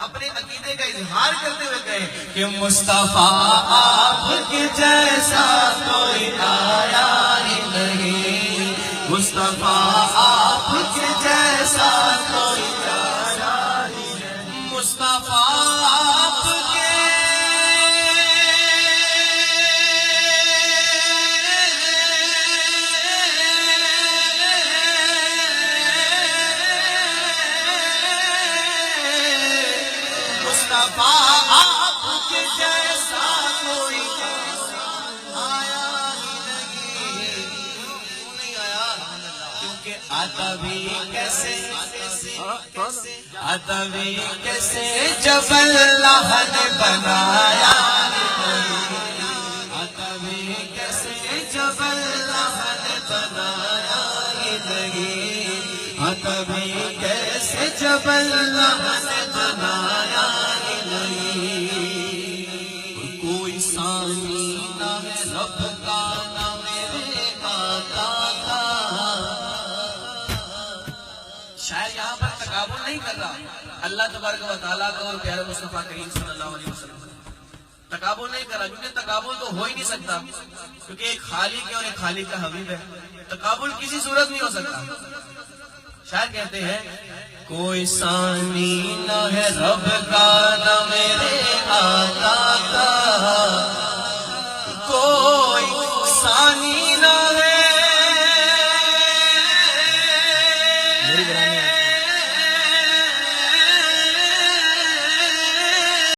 اپنے عقیدے کا اظہار کرتے ہوئے کہے کہ مصطفیٰ آپ کے جیسا کوئی آیا ہی نہیں، مصطفیٰ آپ کے جیسا کوئی آیا ہی نہیں، مصطفیٰ آپ کے مصطفیٰ آپ کے جیسا کوئی آیا ہی نہیں آیا، کیونکہ آتا بھی کیسے جب اللہ نے بنایا، آتا بھی کیسے جب اللہ نے بنایا ہی نہیں، آتا بھی کیسے جب اللہ نے بنایا ہی نہیں، کوئی ثانی نہ ہے رب کا نہ میرے آقا کا۔ شاید یہاں پر تکابر نہیں کر رہا اللہ تبارک و تعالیٰ کا اور پیارے مصطفیٰ کریم صلی اللہ علیہ وسلم، تکابر نہیں کر رہا، کیونکہ تکابر تو ہو ہی نہیں سکتا، کیونکہ ایک خالق ہے اور ایک خالق کا حبیب ہے، تکابر کسی صورت نہیں ہو سکتا۔ شاید کہتے ہیں کوئی ثانی نہ ہے رب کا نہ میرے آقا کا، کوئی ثانی